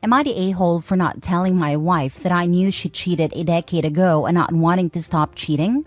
Am I the a-hole for not telling my wife that I knew she cheated a decade ago and not wanting to stop cheating?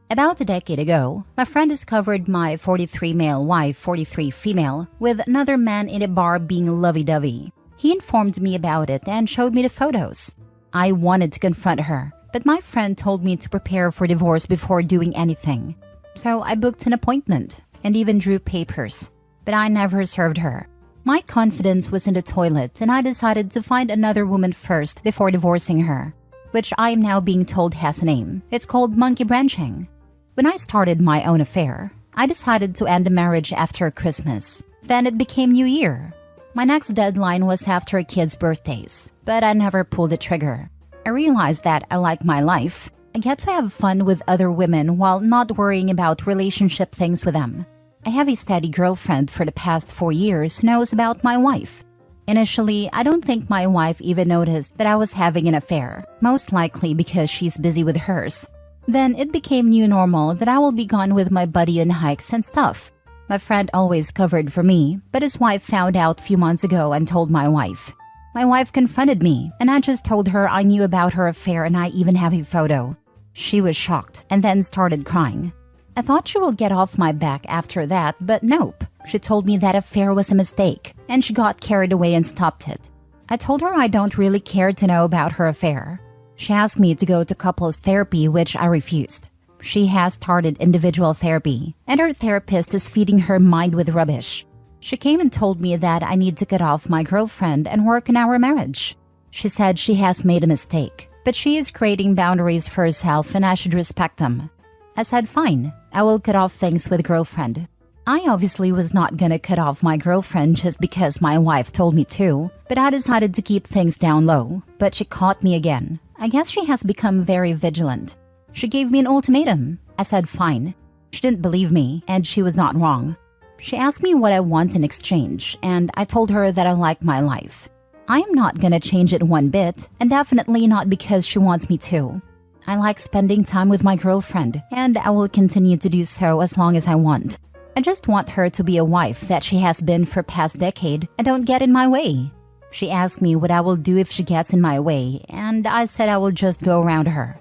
About a decade ago, my friend discovered my 43 male wife, 43 female, with another man in a bar being lovey-dovey. He informed me about it and showed me the photos. I wanted to confront her, but my friend told me to prepare for divorce before doing anything. So I booked an appointment and even drew papers, but I never served her. My confidence was in the toilet and I decided to find another woman first before divorcing her, which I am now being told has a name. It's called monkey branching. When I started my own affair, I decided to end the marriage after Christmas. Then it became New Year. My next deadline was after kids' birthdays, but I never pulled the trigger. I realized that I like my life. I get to have fun with other women while not worrying about relationship things with them. I have a steady girlfriend for the past 4 years who knows about my wife. Initially, I don't think my wife even noticed that I was having an affair, most likely because she's busy with hers. Then it became new normal that I will be gone with my buddy on hikes and stuff. My friend always covered for me, but his wife found out a few months ago and told my wife. My wife confronted me, and I just told her I knew about her affair and I even have a photo. She was shocked and then started crying. I thought she would get off my back after that, but nope. She told me that affair was a mistake, and she got carried away and stopped it. I told her I don't really care to know about her affair. She asked me to go to couples therapy, which I refused. She has started individual therapy, and her therapist is feeding her mind with rubbish. She came and told me that I need to cut off my girlfriend and work on our marriage. She said she has made a mistake, but she is creating boundaries for herself and I should respect them. I said fine, I will cut off things with girlfriend. I obviously was not gonna cut off my girlfriend just because my wife told me to, but I decided to keep things down low, but she caught me again. I guess she has become very vigilant. She gave me an ultimatum. I said fine. She didn't believe me, and she was not wrong. She asked me what I want in exchange, and I told her that I like my life. I am not gonna change it one bit, and definitely not because she wants me to. I like spending time with my girlfriend, and I will continue to do so as long as I want. I just want her to be a wife that she has been for past decade and don't get in my way. She asked me what I will do if she gets in my way, and I said I will just go around her.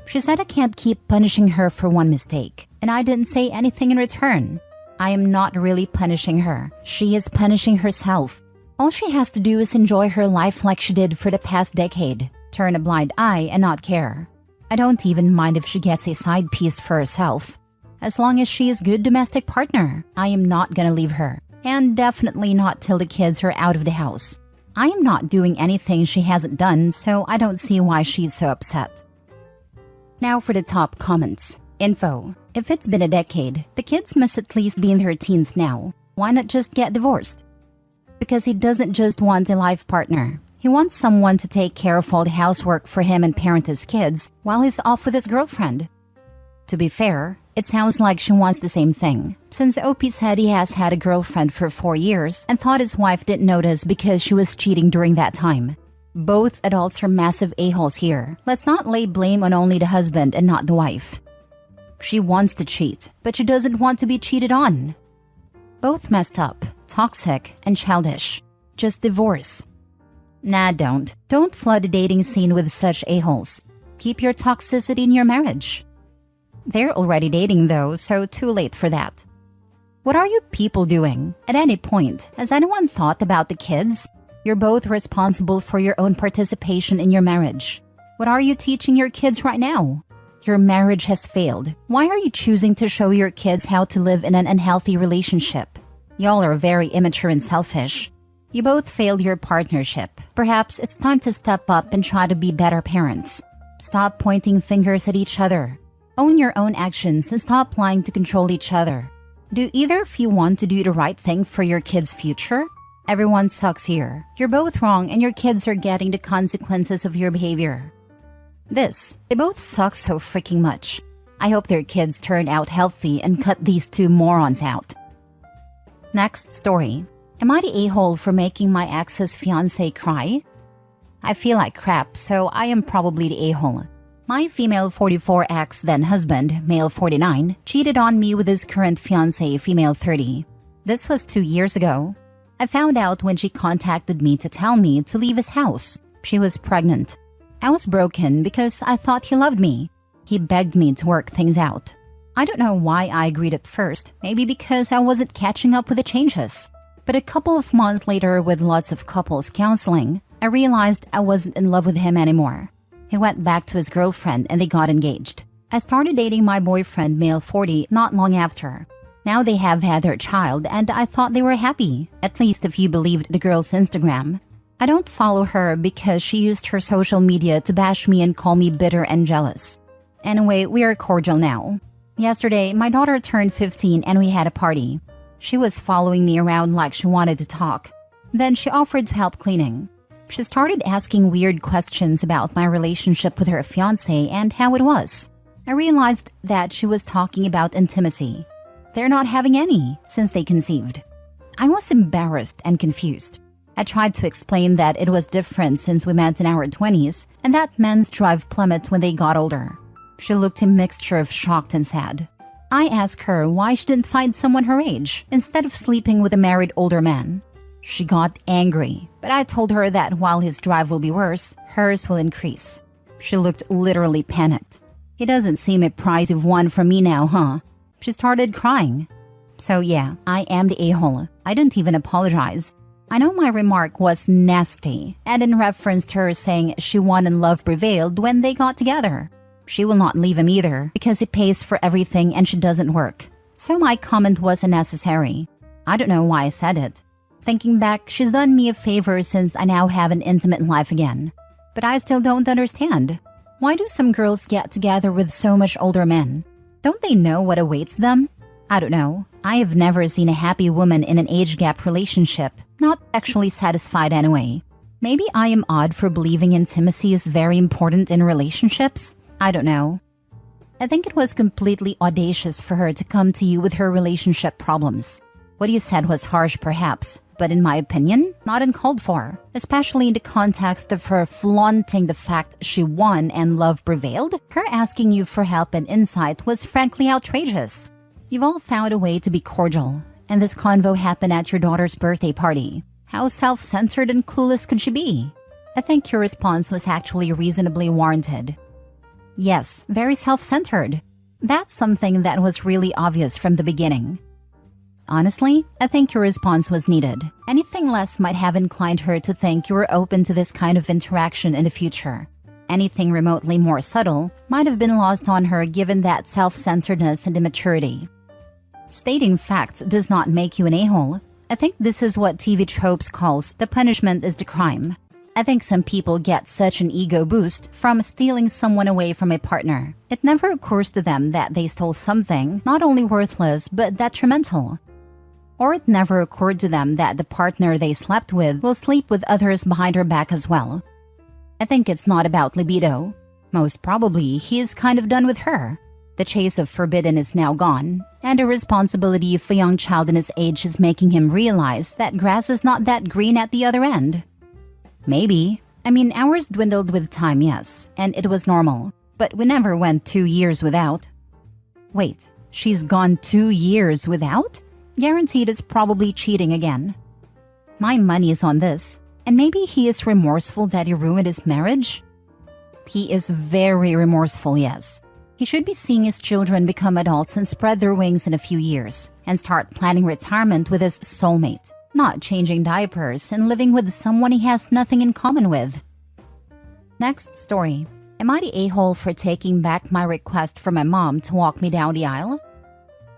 She said I can't keep punishing her for one mistake, and I didn't say anything in return. I am not really punishing her. She is punishing herself. All she has to do is enjoy her life like she did for the past decade, turn a blind eye and not care. I don't even mind if she gets a side piece for herself. As long as she is a good domestic partner, I am not gonna leave her, and definitely not till the kids are out of the house. I am not doing anything she hasn't done, so I don't see why she's so upset. Now for the top comments. Info. If it's been a decade, the kids must at least be in their teens now. Why not just get divorced? Because he doesn't just want a life partner. He wants someone to take care of all the housework for him and parent his kids while he's off with his girlfriend. To be fair, it sounds like she wants the same thing, since OP said he has had a girlfriend for 4 years and thought his wife didn't notice because she was cheating during that time. Both adults are massive a-holes here. Let's not lay blame on only the husband and not the wife. She wants to cheat, but she doesn't want to be cheated on. Both messed up, toxic, and childish. Just divorce. Nah, don't. Don't flood the dating scene with such a-holes. Keep your toxicity in your marriage. They're already dating though, so too late for that. What are you people doing? At any point, has anyone thought about the kids? You're both responsible for your own participation in your marriage. What are you teaching your kids right now? Your marriage has failed. Why are you choosing to show your kids how to live in an unhealthy relationship? Y'all are very immature and selfish. You both failed your partnership. Perhaps it's time to step up and try to be better parents. Stop pointing fingers at each other. Own your own actions and stop lying to control each other. Do either of you want to do the right thing for your kids' future? Everyone sucks here. You're both wrong and your kids are getting the consequences of your behavior. They both suck so freaking much. I hope their kids turn out healthy and cut these two morons out. Next story. Am I the a-hole for making my ex's fiancé cry? I feel like crap, so I am probably the a-hole. My female 44 ex then husband, male 49, cheated on me with his current fiancé, female 30. This was 2 years ago. I found out when she contacted me to tell me to leave his house. She was pregnant. I was broken because I thought he loved me. He begged me to work things out. I don't know why I agreed at first, maybe because I wasn't catching up with the changes. But a couple of months later, with lots of couples counseling, I realized I wasn't in love with him anymore. He went back to his girlfriend and they got engaged. I started dating my boyfriend, male 40, not long after. Now they have had their child and I thought they were happy, at least if you believed the girl's Instagram. I don't follow her because she used her social media to bash me and call me bitter and jealous. Anyway, we are cordial now. Yesterday, my daughter turned 15 and we had a party. She was following me around like she wanted to talk. Then she offered to help cleaning. She started asking weird questions about my relationship with her fiancé and how it was. I realized that she was talking about intimacy. They're not having any since they conceived. I was embarrassed and confused. I tried to explain that it was different since we met in our 20s and that men's drive plummets when they got older. She looked a mixture of shocked and sad. I asked her why she didn't find someone her age instead of sleeping with a married older man. She got angry, but I told her that while his drive will be worse, hers will increase. She looked literally panicked. He doesn't seem a prize you've won from me now, huh? She started crying. So yeah, I am the a-hole. I didn't even apologize. I know my remark was nasty and in reference to her saying she won and love prevailed when they got together. She will not leave him either because he pays for everything and she doesn't work. So my comment was unnecessary. I don't know why I said it. Thinking back, she's done me a favor since I now have an intimate life again. But I still don't understand. Why do some girls get together with so much older men? Don't they know what awaits them? I don't know. I have never seen a happy woman in an age gap relationship, not actually satisfied anyway. Maybe I am odd for believing intimacy is very important in relationships? I don't know. I think it was completely audacious for her to come to you with her relationship problems. What you said was harsh perhaps, but in my opinion, not uncalled for, especially in the context of her flaunting the fact she won and love prevailed. Her asking you for help and insight was frankly outrageous. You've all found a way to be cordial, and this convo happened at your daughter's birthday party. How self-centered and clueless could she be? I think your response was actually reasonably warranted. Yes, very self-centered. That's something that was really obvious from the beginning. Honestly, I think your response was needed. Anything less might have inclined her to think you were open to this kind of interaction in the future. Anything remotely more subtle might have been lost on her given that self-centeredness and immaturity. Stating facts does not make you an a-hole. I think this is what TV tropes calls the punishment is the crime. I think some people get such an ego boost from stealing someone away from a partner. It never occurs to them that they stole something not only worthless but detrimental. Or it never occurred to them that the partner they slept with will sleep with others behind her back as well. I think it's not about libido. Most probably, he is kind of done with her. The chase of forbidden is now gone, and the responsibility of a young child in his age is making him realize that grass is not that green at the other end. Maybe. I mean, ours dwindled with time, yes, and it was normal. But we never went 2 years without. Wait, she's gone 2 years without? Guaranteed it's probably cheating again. My money is on this. And maybe he is remorseful that he ruined his marriage? He is very remorseful, yes. He should be seeing his children become adults and spread their wings in a few years and start planning retirement with his soulmate. Not changing diapers and living with someone he has nothing in common with. Next story. Am I the a-hole for taking back my request from my mom to walk me down the aisle?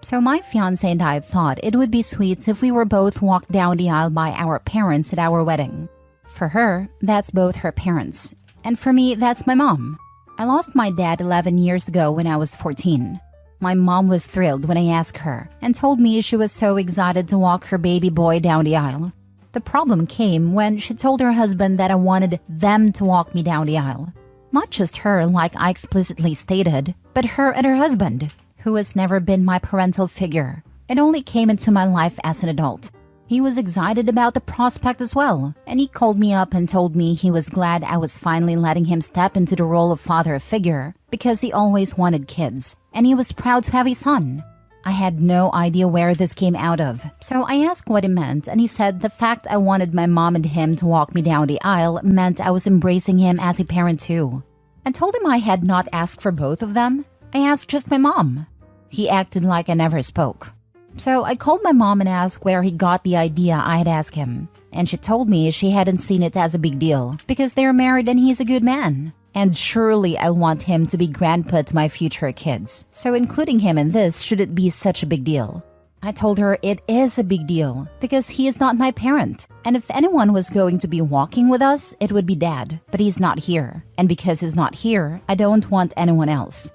So my fiancé and I thought it would be sweet if we were both walked down the aisle by our parents at our wedding. For her, that's both her parents. And for me, that's my mom. I lost my dad 11 years ago when I was 14. My mom was thrilled when I asked her and told me she was so excited to walk her baby boy down the aisle. The problem came when she told her husband that I wanted them to walk me down the aisle. Not just her, like I explicitly stated, but her and her husband, who has never been my parental figure. It only came into my life as an adult. He was excited about the prospect as well, and he called me up and told me he was glad I was finally letting him step into the role of father figure because he always wanted kids, and he was proud to have a son. I had no idea where this came out of, so I asked what it meant, and he said the fact I wanted my mom and him to walk me down the aisle meant I was embracing him as a parent too. I told him I had not asked for both of them. I asked just my mom. He acted like I never spoke. So I called my mom and asked where he got the idea I had asked him, and she told me she hadn't seen it as a big deal because they're married and he's a good man. And surely I want him to be grandpa to my future kids, so including him in this shouldn't be such a big deal. I told her it is a big deal because he is not my parent, and if anyone was going to be walking with us, it would be Dad, but he's not here, and because he's not here, I don't want anyone else.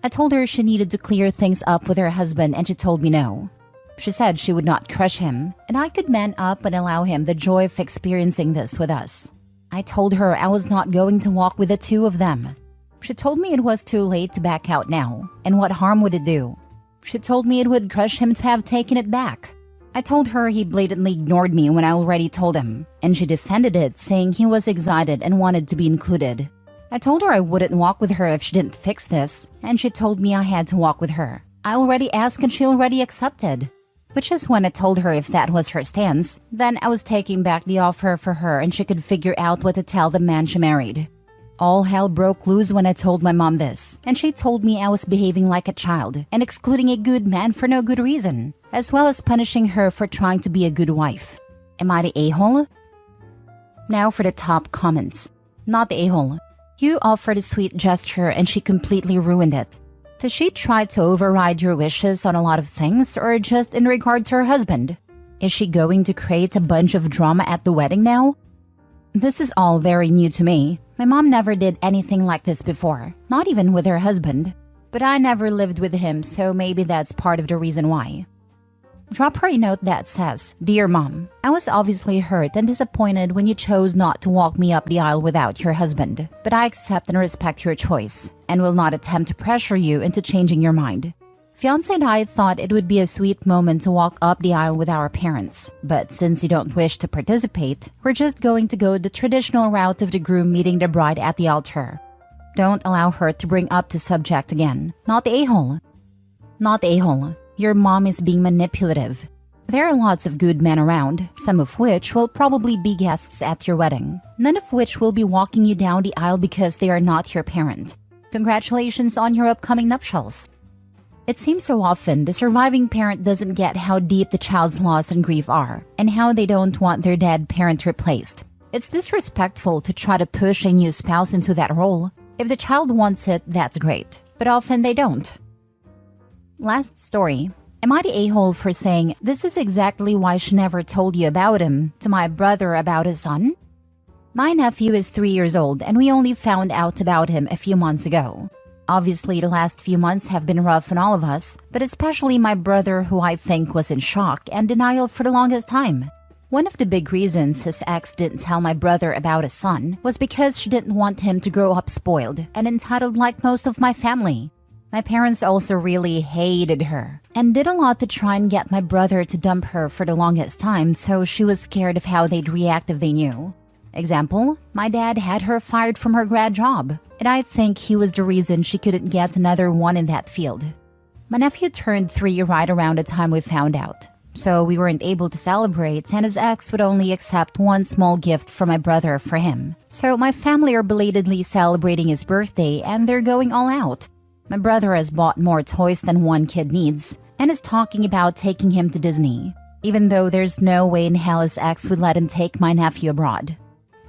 I told her she needed to clear things up with her husband, and she told me no. She said she would not crush him, and I could man up and allow him the joy of experiencing this with us. I told her I was not going to walk with the two of them. She told me it was too late to back out now, and what harm would it do? She told me it would crush him to have taken it back. I told her he blatantly ignored me when I already told him, and she defended it, saying he was excited and wanted to be included. I told her I wouldn't walk with her if she didn't fix this, and she told me I had to walk with her. I already asked and she already accepted. Which is when I told her if that was her stance, then I was taking back the offer for her and she could figure out what to tell the man she married. All hell broke loose when I told my mom this, and she told me I was behaving like a child and excluding a good man for no good reason, as well as punishing her for trying to be a good wife. Am I the a-hole? Now for the top comments. Not the a-hole. You offered a sweet gesture and she completely ruined it. Does she try to override your wishes on a lot of things, or just in regard to her husband? Is she going to create a bunch of drama at the wedding now? This is all very new to me. My mom never did anything like this before, not even with her husband. But I never lived with him, so maybe that's part of the reason why. Drop her a note that says, "Dear Mom, I was obviously hurt and disappointed when you chose not to walk me up the aisle without your husband, but I accept and respect your choice, and will not attempt to pressure you into changing your mind. Fiancé and I thought it would be a sweet moment to walk up the aisle with our parents, but since you don't wish to participate, we're just going to go the traditional route of the groom meeting the bride at the altar. Don't allow her to bring up the subject again. Not the a-hole. Not the a-hole. Your mom is being manipulative. There are lots of good men around, some of which will probably be guests at your wedding, none of which will be walking you down the aisle because they are not your parent. Congratulations on your upcoming nuptials." It seems so often the surviving parent doesn't get how deep the child's loss and grief are, and how they don't want their dead parent replaced. It's disrespectful to try to push a new spouse into that role. If the child wants it, that's great, but often they don't. Last story. Am I the a-hole for saying, "This is exactly why she never told you about him," to my brother about his son? My nephew is 3 years old and we only found out about him a few months ago. Obviously, the last few months have been rough on all of us, but especially my brother, who I think was in shock and denial for the longest time. One of the big reasons his ex didn't tell my brother about his son was because she didn't want him to grow up spoiled and entitled like most of my family. My parents also really hated her and did a lot to try and get my brother to dump her for the longest time, so she was scared of how they'd react if they knew. Example, my dad had her fired from her grad job, and I think he was the reason she couldn't get another one in that field. My nephew turned 3 right around the time we found out, so we weren't able to celebrate, and his ex would only accept one small gift from my brother for him. So my family are belatedly celebrating his birthday, and they're going all out. My brother has bought more toys than one kid needs, and is talking about taking him to Disney, even though there's no way in hell his ex would let him take my nephew abroad.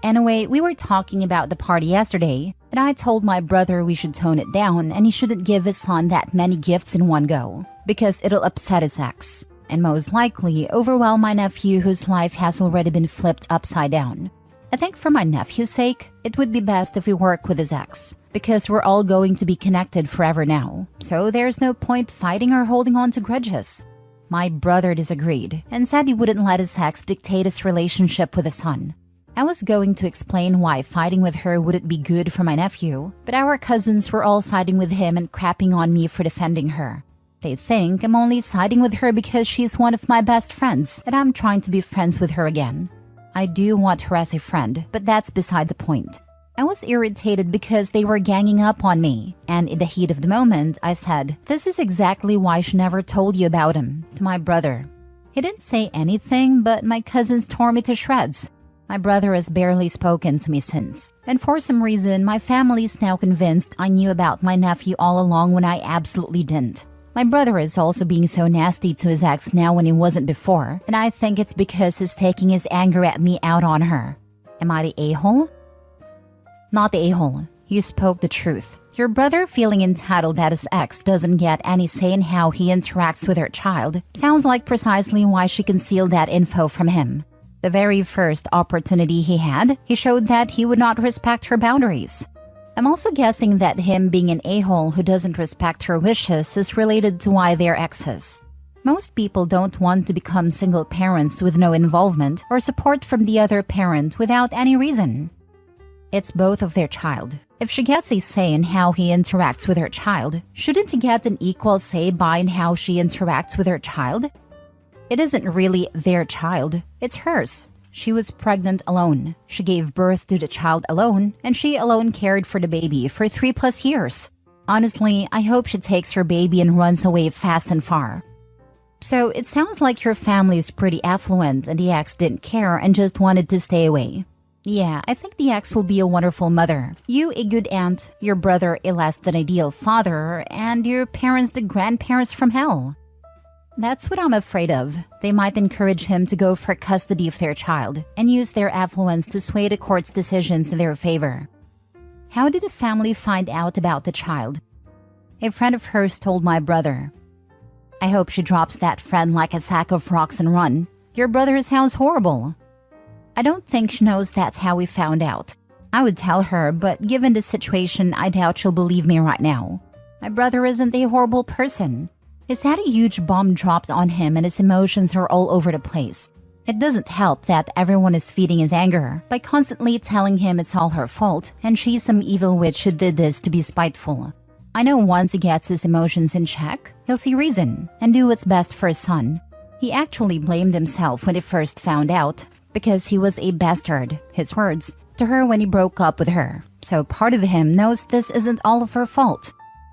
Anyway, we were talking about the party yesterday, and I told my brother we should tone it down and he shouldn't give his son that many gifts in one go, because it'll upset his ex, and most likely overwhelm my nephew whose life has already been flipped upside down. I think for my nephew's sake, it would be best if we work with his ex, because we're all going to be connected forever now, so there's no point fighting or holding on to grudges. My brother disagreed and said he wouldn't let his ex dictate his relationship with his son. I was going to explain why fighting with her wouldn't be good for my nephew, but our cousins were all siding with him and crapping on me for defending her. They think I'm only siding with her because she's one of my best friends and I'm trying to be friends with her again. I do want her as a friend, but that's beside the point. I was irritated because they were ganging up on me, and in the heat of the moment, I said, "This is exactly why she never told you about him," to my brother. He didn't say anything, but my cousins tore me to shreds. My brother has barely spoken to me since, and for some reason, my family is now convinced I knew about my nephew all along when I absolutely didn't. My brother is also being so nasty to his ex now when he wasn't before, and I think it's because he's taking his anger at me out on her. Am I the a-hole? Not the a-hole. You spoke the truth. Your brother feeling entitled that his ex doesn't get any say in how he interacts with her child sounds like precisely why she concealed that info from him. The very first opportunity he had, he showed that he would not respect her boundaries. I'm also guessing that him being an a-hole who doesn't respect her wishes is related to why they're exes. Most people don't want to become single parents with no involvement or support from the other parent without any reason. It's both of their child. If she gets a say in how he interacts with her child, shouldn't he get an equal say by in how she interacts with her child? It isn't really their child, it's hers. She was pregnant alone. She gave birth to the child alone, and she alone cared for the baby for 3+ years. Honestly, I hope she takes her baby and runs away fast and far. So it sounds like your family is pretty affluent and the ex didn't care and just wanted to stay away. Yeah, I think the ex will be a wonderful mother. You a good aunt, your brother a less than ideal father, and your parents the grandparents from hell. That's what I'm afraid of. They might encourage him to go for custody of their child and use their affluence to sway the court's decisions in their favor. How did the family find out about the child? A friend of hers told my brother. I hope she drops that friend like a sack of rocks and run. Your brother sounds horrible. I don't think she knows that's how we found out. I would tell her, but given the situation, I doubt she'll believe me right now. My brother isn't a horrible person. He's had a huge bomb dropped on him and his emotions are all over the place. It doesn't help that everyone is feeding his anger by constantly telling him it's all her fault and she's some evil witch who did this to be spiteful. I know once he gets his emotions in check, he'll see reason and do what's best for his son. He actually blamed himself when he first found out because he was a bastard, his words, to her when he broke up with her. So part of him knows this isn't all of her fault.